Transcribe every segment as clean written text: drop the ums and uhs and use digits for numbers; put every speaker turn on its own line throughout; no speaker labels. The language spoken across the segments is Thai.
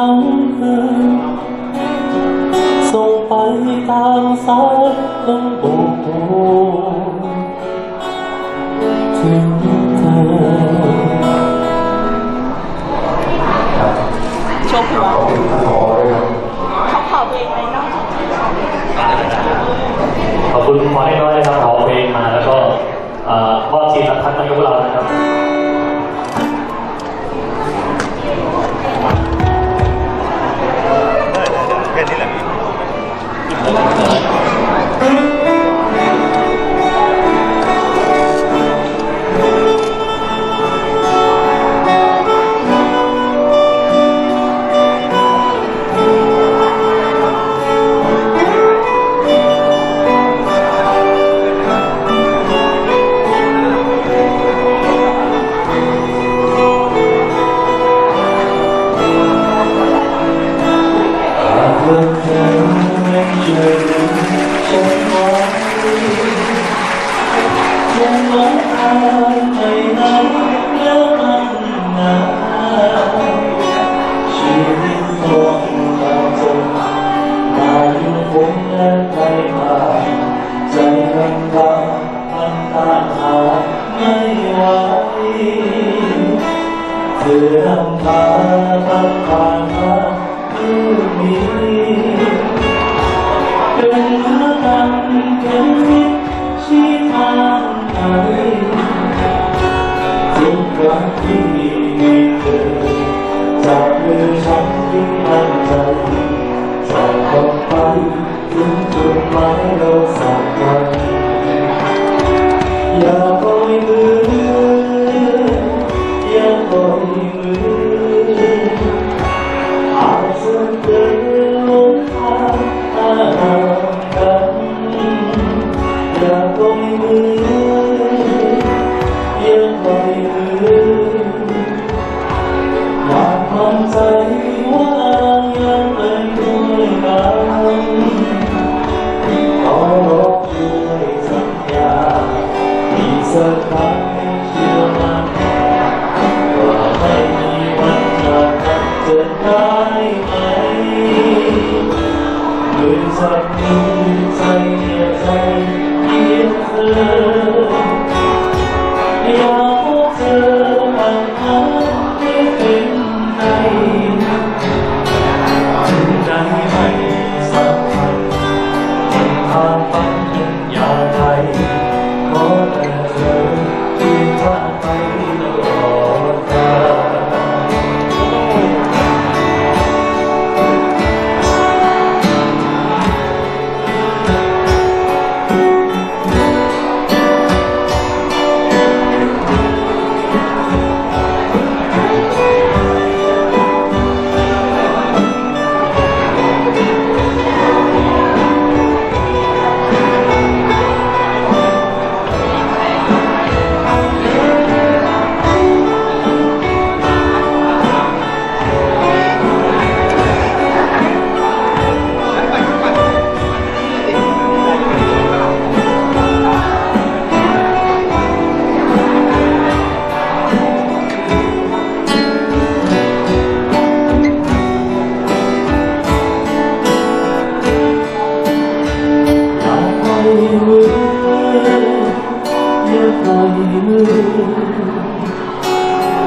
ทั้งคืนส่งไปตามสายลมโบกโบกถึงเธอ
โชว์หัวเขาขอเพลงไหมนอกจาก
ขอบคุณหมอให้น้อยนะครับขอเพลงมาแล้วก็มอบทีมสำคัญให้พวกเรานะครับ
แค่นี้แหละ
ยังหลงทางไปไหนแล้วมันนานชีวิตต้องมาจนมาอยู่ผมและไปมาใจมันร้าวมันต้านทานไม่ไหวเธอนำพาผ่านมาผู้มีเป็นเมื่อกันเป็นวิตชี้ทางไปทุกครั้งที่มีเธอจากมือฉันที่มั่นใจจะเข้าไปถึงจุดหมายเราสักวันอย่าปล่อยมืออย่าปล่อยมืออาจจะเดินลงทางกันอย่าปล่อยมืออย่าปล่อยมืออยากมั่นใจว่าเรายังเป็นด้วยกันขอร้องช่วยสัญญาอีกสักครั้งให้เชื่อมั่นว่าไม่มีวันจากกันจะได้ไหมมือจับมือใจเหนียวใจเพียงเธออยากพบเธอผ่านหาไม่เป็นไรถึงใดไม่สำคัญทางฝันยังยาวไกลขอแต่เธอที่พาไปตลอดกา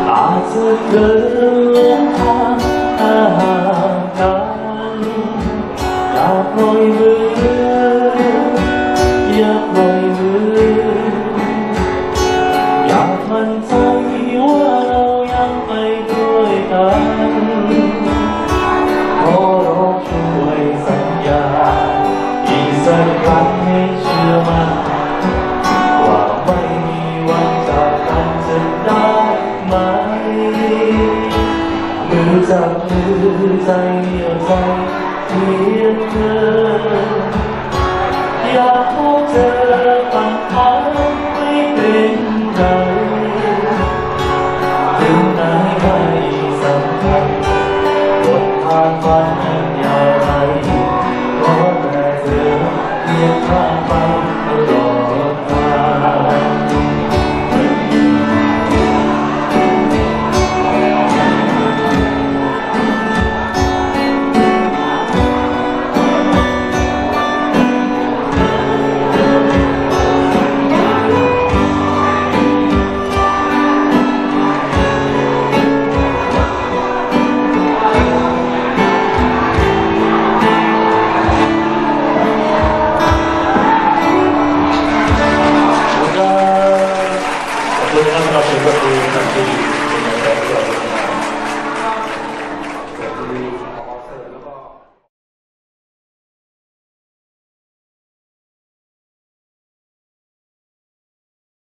อาจจะเดินลงทางห่างกันอย่าปล่อยมืออย่าปล่อยมืออยากมั่นใจว่าเรายังไปด้วยกันขอร้องช่วยสัญญาอีกสักครั้งให้เชื่อมั่นว่าไม่มีวันจากกันจะได้ไหมมือจับมือใจเหนียวใจเพียงเธออยากพบเจอปัญหาไม่เป็นไรถึงไหนไม่สำคัญบทผ่านวัน